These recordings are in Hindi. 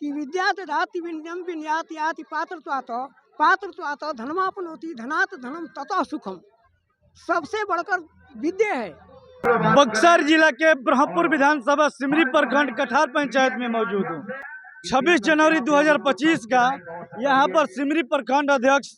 कि विद्यात दाति विनयम विनयाति याति पात्रत्वात् धनमापनोति धनात् धनम ततः सुखम। सबसे बढ़कर विद्या है। बक्सर जिला के ब्रह्मपुर विधानसभा सिमरी प्रखंड कठार पंचायत में मौजूद हूँ। 26 जनवरी 2025 का यहाँ पर सिमरी प्रखंड अध्यक्ष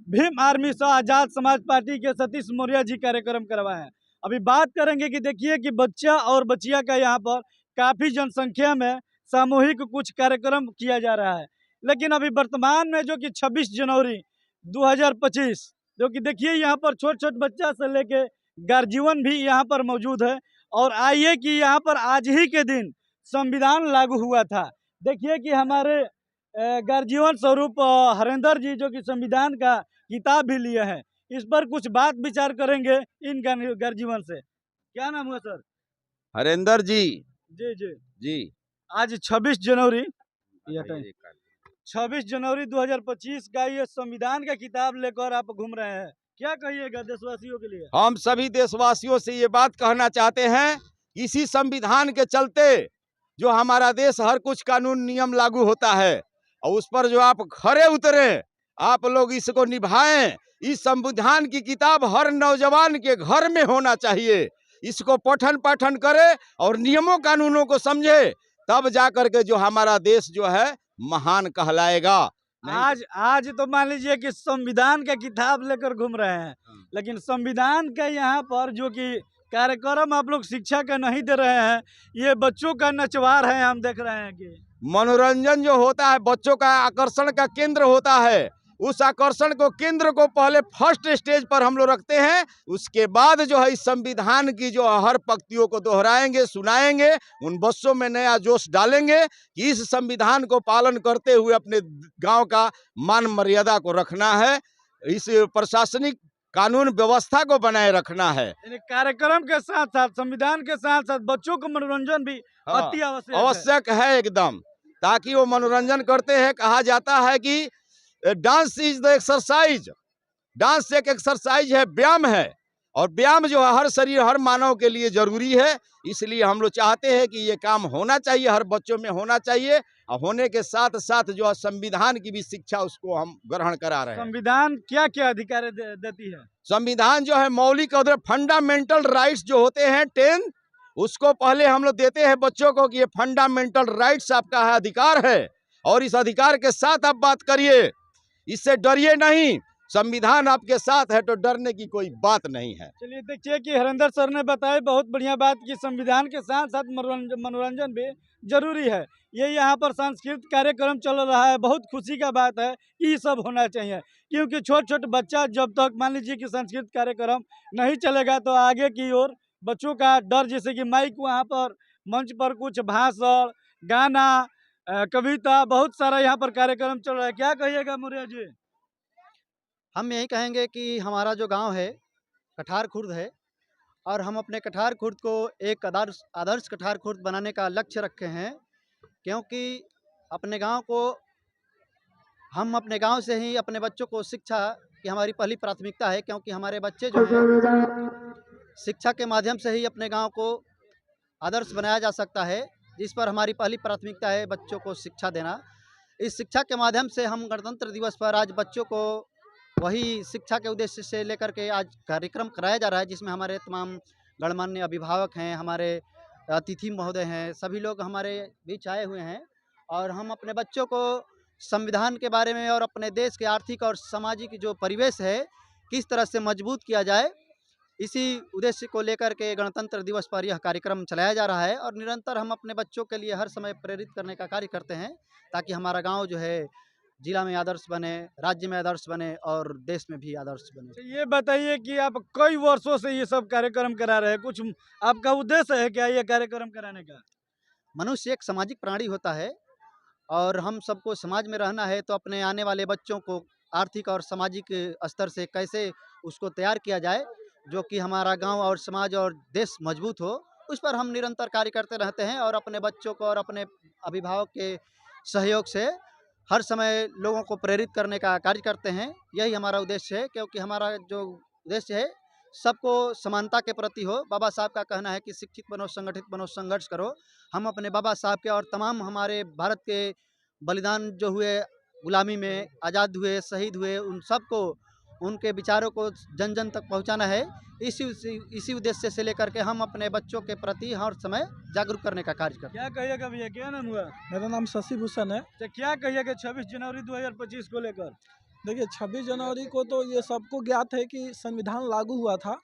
भीम आर्मी सह आजाद समाज पार्टी के सतीश मौर्य जी कार्यक्रम करवाए हैं। अभी बात करेंगे कि देखिए कि बच्चा और बच्चिया का यहाँ पर काफी जनसंख्या में सामूहिक कुछ कार्यक्रम किया जा रहा है। लेकिन अभी वर्तमान में जो कि 26 जनवरी 2025 जो कि देखिए यहाँ पर छोट छोट बच्चा से लेके गार्जियन भी यहाँ पर मौजूद है। और आइए कि यहाँ पर आज ही के दिन संविधान लागू हुआ था। देखिए कि हमारे गार्जियन स्वरूप हरेंद्र जी जो कि संविधान का किताब भी लिए हैं, इस पर कुछ बात विचार करेंगे इन गार्जियन से। क्या नाम हुआ सर? हरेंद्र जी। जी जी जी। आज 26 जनवरी 2025 का ये संविधान का किताब लेकर आप घूम रहे हैं, क्या कहिएगा देशवासियों के लिए? हम सभी देशवासियों से ये बात कहना चाहते हैं, इसी संविधान के चलते जो हमारा देश हर कुछ कानून नियम लागू होता है और उस पर जो आप खरे उतरे, आप लोग इसको निभाएं। इस संविधान की किताब हर नौजवान के घर में होना चाहिए। इसको पठन पाठन करे और नियमों कानूनों को समझे, तब जाकर के जो हमारा देश जो है महान कहलाएगा। आज तो मान लीजिए कि संविधान का किताब लेकर घूम रहे हैं, लेकिन संविधान का यहाँ पर जो कि कार्यक्रम आप लोग शिक्षा का नहीं दे रहे हैं, ये बच्चों का नचवार है। हम देख रहे हैं कि मनोरंजन जो होता है बच्चों का आकर्षण का केंद्र होता है, उस आकर्षण को केंद्र को पहले फर्स्ट स्टेज पर हम लोग रखते हैं। उसके बाद जो है इस संविधान की जो हर पंक्तियों को दोहराएंगे, सुनाएंगे, उन बच्चों में नया जोश डालेंगे कि इस संविधान को पालन करते हुए अपने गांव का मान मर्यादा को रखना है, इस प्रशासनिक कानून व्यवस्था को बनाए रखना है। कार्यक्रम के साथ साथ संविधान के साथ साथ बच्चों को मनोरंजन भी अति आवश्यक है एकदम, ताकि वो मनोरंजन करते हैं। कहा जाता है कि dance is the exercise, dance एक एक्सरसाइज है, व्यायाम है, और व्यायाम जो है हर शरीर हर मानव के लिए जरूरी है। इसलिए हम लोग चाहते हैं कि ये काम होना चाहिए, हर बच्चों में होना चाहिए, और होने के साथ साथ जो है संविधान की भी शिक्षा उसको हम ग्रहण करा रहे हैं। संविधान क्या क्या अधिकार देती है? संविधान जो है मौलिक और फंडामेंटल राइट्स जो होते हैं 10, उसको पहले हम लोग देते हैं बच्चों को कि ये फंडामेंटल राइट्स आपका है, अधिकार है, और इस अधिकार के साथ आप बात करिए, इससे डरिए नहीं। संविधान आपके साथ है तो डरने की कोई बात नहीं है। चलिए देखिए कि हरेंद्र सर ने बताया बहुत बढ़िया बात कि संविधान के साथ साथ मनोरंजन भी जरूरी है। ये यहाँ पर सांस्कृतिक कार्यक्रम चल रहा है, बहुत खुशी का बात है कि ये सब होना चाहिए, क्योंकि छोट छोट बच्चा जब तक मान लीजिए कि सांस्कृतिक कार्यक्रम नहीं चलेगा तो आगे की ओर बच्चों का डर, जैसे कि माइक वहाँ पर मंच पर कुछ भाषण, गाना, कविता, बहुत सारा यहाँ पर कार्यक्रम चल रहा है। क्या कहिएगा मौर्य जी? हम यही कहेंगे कि हमारा जो गांव है कठार खुर्द है, और हम अपने कठार खुर्द को एक आदर्श कठार खुर्द बनाने का लक्ष्य रखे हैं, क्योंकि हम अपने गांव से ही अपने बच्चों को शिक्षा की हमारी पहली प्राथमिकता है, क्योंकि हमारे बच्चे जो हैं शिक्षा के माध्यम से ही अपने गांव को आदर्श बनाया जा सकता है, जिस पर हमारी पहली प्राथमिकता है बच्चों को शिक्षा देना। इस शिक्षा के माध्यम से हम गणतंत्र दिवस पर आज बच्चों को वही शिक्षा के उद्देश्य से लेकर के आज कार्यक्रम कराया जा रहा है, जिसमें हमारे तमाम गणमान्य अभिभावक हैं, हमारे अतिथि महोदय हैं, सभी लोग हमारे बीच आए हुए हैं, और हम अपने बच्चों को संविधान के बारे में और अपने देश के आर्थिक और सामाजिक जो परिवेश है किस तरह से मजबूत किया जाए, इसी उद्देश्य को लेकर के गणतंत्र दिवस पर यह कार्यक्रम चलाया जा रहा है। और निरंतर हम अपने बच्चों के लिए हर समय प्रेरित करने का कार्य करते हैं, ताकि हमारा गांव जो है जिला में आदर्श बने, राज्य में आदर्श बने और देश में भी आदर्श बने। ये बताइए कि आप कई वर्षों से ये सब कार्यक्रम करा रहे हैं, कुछ आपका उद्देश्य है क्या ये कार्यक्रम कराने का? मनुष्य एक सामाजिक प्राणी होता है, और हम सबको समाज में रहना है, तो अपने आने वाले बच्चों को आर्थिक और सामाजिक स्तर से कैसे उसको तैयार किया जाए, जो कि हमारा गांव और समाज और देश मजबूत हो, उस पर हम निरंतर कार्य करते रहते हैं, और अपने बच्चों को और अपने अभिभावक के सहयोग से हर समय लोगों को प्रेरित करने का कार्य करते हैं। यही हमारा उद्देश्य है, क्योंकि हमारा जो उद्देश्य है सबको समानता के प्रति हो। बाबा साहब का कहना है कि शिक्षित बनो, संगठित बनो, संघर्ष करो। हम अपने बाबा साहब के और तमाम हमारे भारत के बलिदान जो हुए गुलामी में, आज़ाद हुए, शहीद हुए, उन सबको उनके विचारों को जन जन तक पहुंचाना है। इसी उद्देश्य से लेकर के हम अपने बच्चों के प्रति हर समय जागरूक करने का कार्य करते हैं। क्या कहिएगा भैया, क्या नाम हुआ? मेरा नाम शशि भूषण है। तो क्या कहिएगा 26 जनवरी 2025 को लेकर? देखिए 26 जनवरी को तो ये सबको ज्ञात है कि संविधान लागू हुआ था,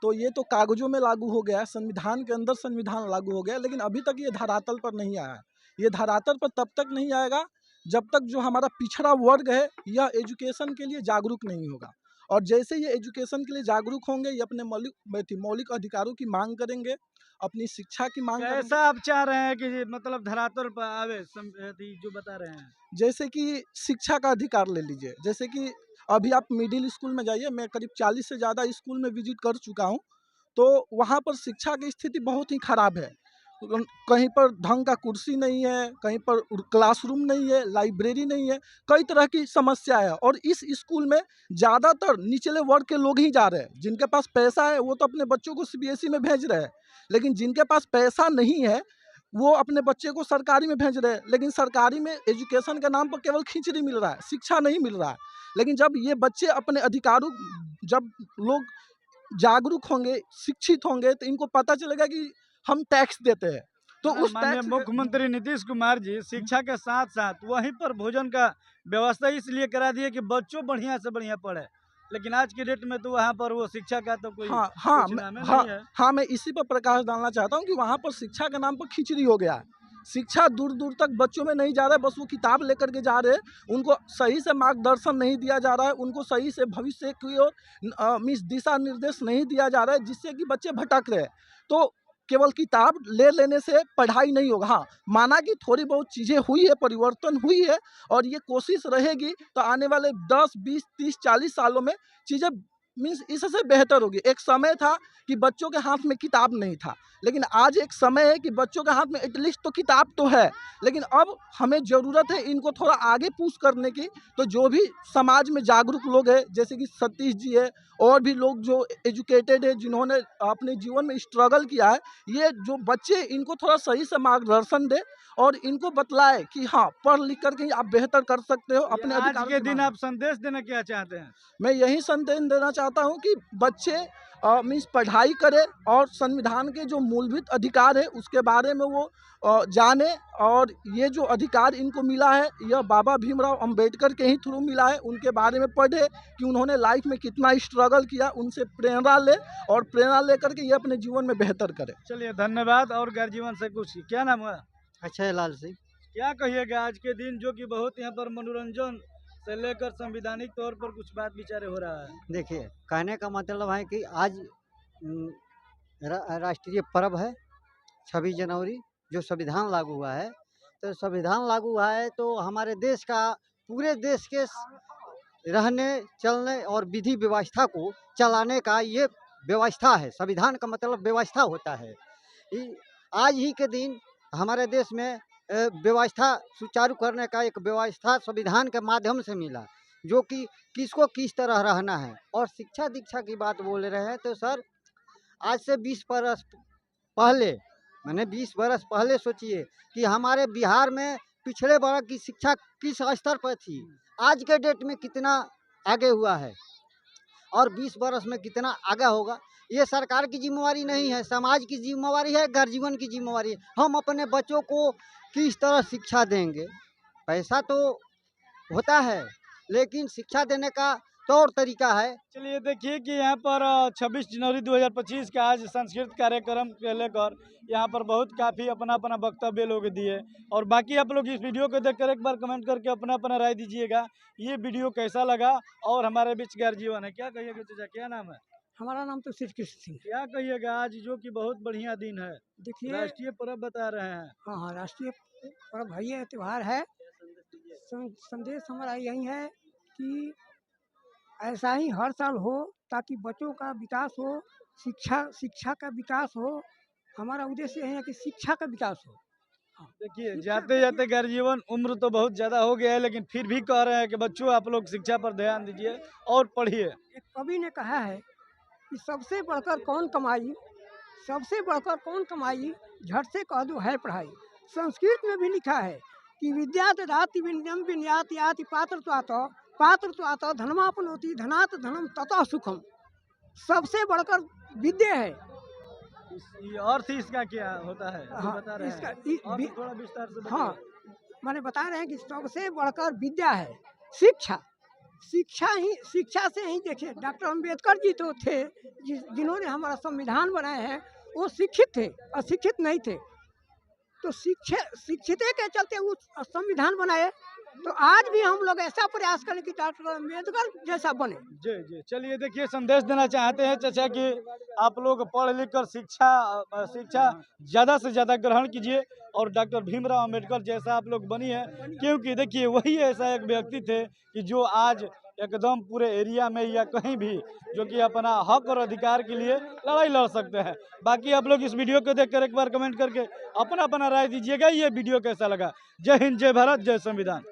तो ये तो कागजों में लागू हो गया, संविधान के अंदर संविधान लागू हो गया, लेकिन अभी तक ये धरातल पर नहीं आया। ये धरातल पर तब तक नहीं आएगा जब तक जो हमारा पिछड़ा वर्ग है यह एजुकेशन के लिए जागरूक नहीं होगा। और जैसे ये एजुकेशन के लिए जागरूक होंगे, ये अपने मौलिक अधिकारों की मांग करेंगे, अपनी शिक्षा की मांग करेंगे। कैसा आप चाह रहे हैं कि मतलब धरातल पर आवे जो बता रहे हैं? जैसे कि शिक्षा का अधिकार ले लीजिए, जैसे कि अभी आप मिडिल स्कूल में जाइए, मैं करीब 40 से ज़्यादा स्कूल में विजिट कर चुका हूँ, तो वहाँ पर शिक्षा की स्थिति बहुत ही खराब है। कहीं पर ढंग का कुर्सी नहीं है, कहीं पर क्लासरूम नहीं है, लाइब्रेरी नहीं है, कई तरह की समस्या है। और इस स्कूल में ज़्यादातर निचले वर्ग के लोग ही जा रहे हैं। जिनके पास पैसा है वो तो अपने बच्चों को CBSE में भेज रहे हैं, लेकिन जिनके पास पैसा नहीं है वो अपने बच्चे को सरकारी में भेज रहे हैं। लेकिन सरकारी में एजुकेशन के नाम पर केवल खिचड़ी मिल रहा है, शिक्षा नहीं मिल रहा है। लेकिन जब ये बच्चे अपने अधिकारों, जब लोग जागरूक होंगे, शिक्षित होंगे, तो इनको पता चलेगा कि हम टैक्स देते हैं, तो उस माननीय टैक्स मुख्यमंत्री नीतीश कुमार जी शिक्षा के साथ साथ वहीं पर भोजन का व्यवस्था इसलिए करा दिए कि बच्चों बढ़िया से बढ़िया पढ़े, लेकिन आज की डेट में तो वहाँ पर वो शिक्षा का तो कोई कुछ नाम ही नहीं है। हाँ, मैं इसी पर प्रकाश डालना चाहता हूँ कि वहाँ पर शिक्षा के नाम पर खिचड़ी हो गया है। शिक्षा दूर दूर तक बच्चों में नहीं जा रहा है, बस वो किताब लेकर के जा रहे हैं। उनको सही से मार्गदर्शन नहीं दिया जा रहा है, उनको सही से भविष्य की ओर दिशा निर्देश नहीं दिया जा रहा है, जिससे कि बच्चे भटक रहे हैं। तो केवल किताब ले लेने से पढ़ाई नहीं होगा। हाँ, माना कि थोड़ी बहुत चीज़ें हुई है, परिवर्तन हुई है, और ये कोशिश रहेगी तो आने वाले 10, 20, 30, 40 सालों में चीज़ें मीन्स इससे बेहतर होगी। एक समय था कि बच्चों के हाथ में किताब नहीं था, लेकिन आज एक समय है कि बच्चों के हाथ में एटलीस्ट तो किताब तो है, लेकिन अब हमें ज़रूरत है इनको थोड़ा आगे पुश करने की। तो जो भी समाज में जागरूक लोग हैं, जैसे कि सतीश जी है, और भी लोग जो एजुकेटेड है, जिन्होंने अपने जीवन में स्ट्रगल किया है, ये जो बच्चे, इनको थोड़ा सही से मार्गदर्शन दे और इनको बतलाए कि हाँ, पढ़ लिख करके आप बेहतर कर सकते हो अपने आज अधिकारों के की दिन मांग। आप संदेश देना क्या चाहते हैं? मैं यही संदेश देना चाहता हूँ कि बच्चे मीन्स पढ़ाई करें और संविधान के जो मूलभूत अधिकार है उसके बारे में वो जाने, और ये जो अधिकार इनको मिला है यह बाबा भीमराव अंबेडकर के ही थ्रू मिला है। उनके बारे में पढ़े कि उन्होंने लाइफ में कितना स्ट्रगल किया, उनसे प्रेरणा ले और प्रेरणा लेकर के ये अपने जीवन में बेहतर करे। चलिए धन्यवाद। और घर जीवन से कुछ, क्या नाम हुआ? अक्षय लाल सिंह। क्या कहिएगा आज के दिन जो कि बहुत यहाँ पर मनोरंजन से लेकर संवैधानिक तौर पर कुछ बात विचार हो रहा है? देखिए, कहने का मतलब है कि आज राष्ट्रीय पर्व है 26 जनवरी, जो संविधान लागू हुआ है। तो संविधान लागू हुआ है तो हमारे देश का, पूरे देश के रहने, चलने और विधि व्यवस्था को चलाने का ये व्यवस्था है। संविधान का मतलब व्यवस्था होता है। आज ही के दिन हमारे देश में व्यवस्था सुचारू करने का एक व्यवस्था संविधान के माध्यम से मिला, जो कि किसको किस तरह रहना है। और शिक्षा दीक्षा की बात बोल रहे हैं तो सर, आज से 20 बरस पहले, मैंने 20 बरस पहले सोचिए कि हमारे बिहार में पिछड़े वर्ग की शिक्षा किस स्तर पर थी, आज के डेट में कितना आगे हुआ है, और 20 बरस में कितना आगे होगा। ये सरकार की जिम्मेवारी नहीं है, समाज की जिम्मेवारी है, घर जीवन की जिम्मेवारी है। हम अपने बच्चों को किस तरह शिक्षा देंगे। पैसा तो होता है, लेकिन शिक्षा देने का तौर तरीका है। चलिए देखिए कि यहाँ पर 26 जनवरी 2025 का आज सांस्कृतिक कार्यक्रम के लेकर यहाँ पर बहुत काफ़ी अपना अपना वक्तव्य लोग दिए, और बाकी आप लोग इस वीडियो को देखकर एक बार कमेंट करके अपना अपना राय दीजिएगा, ये वीडियो कैसा लगा। और हमारे बीच घर जीवन है, क्या कहिएगा चाचा, क्या नाम है? हमारा नाम तो श्री कृष्ण सिंह। क्या कहिएगा आज जो कि बहुत बढ़िया दिन है, देखिए, राष्ट्रीय पर्व बता रहे हैं? हाँ हाँ, राष्ट्रीय पर्व है, ये त्यौहार है। संदेश हमारा यही है कि ऐसा ही हर साल हो, ताकि बच्चों का विकास हो, शिक्षा का विकास हो। हमारा उद्देश्य यही है कि शिक्षा का विकास हो। देखिए, जाते जाते घर जीवन, उम्र तो बहुत ज़्यादा हो गया है, लेकिन फिर भी कह रहे हैं कि बच्चों आप लोग शिक्षा पर ध्यान दीजिए और पढ़िए। एक कवि ने कहा है कि सबसे बढ़कर कौन कमाई, सबसे बढ़कर कौन कमाई, झट से कह दो है पढ़ाई। संस्कृत में भी लिखा है कि विद्या ददाति विनयम विनयाति याति पात्रत्वात् धनमापनोति धनात् धनम ततः सुखम। सबसे बढ़कर विद्या है। ये अर्थ इसका क्या होता है, जो हाँ, बता रहे इसका हैं और थोड़ा विस्तार से हाँ, बताइए। मैंने बता रहे हैं कि सबसे बढ़कर विद्या है शिक्षा। शिक्षा से ही देखिए, डॉक्टर अंबेडकर जी तो थे जिन्होंने हमारा संविधान बनाए हैं, वो शिक्षित थे, अशिक्षित नहीं थे। तो शिक्षित के चलते वो संविधान बनाए। तो आज भी हम लोग ऐसा प्रयास करें कि डॉक्टर अंबेडकर जैसा बने। जी जी, चलिए देखिए, संदेश देना चाहते हैं चाचा कि आप लोग पढ़ लिख कर शिक्षा ज़्यादा से ज़्यादा ग्रहण कीजिए और डॉक्टर भीमराव अंबेडकर जैसा आप लोग बनिए, क्योंकि देखिए वही ऐसा एक व्यक्ति थे कि जो आज एकदम पूरे एरिया में या कहीं भी जो कि अपना हक और अधिकार के लिए लड़ाई लड़ सकते हैं। बाकी आप लोग इस वीडियो को देखकर एक बार कमेंट करके अपना राय दीजिएगा ये वीडियो कैसा लगा। जय हिंद, जय भारत, जय संविधान।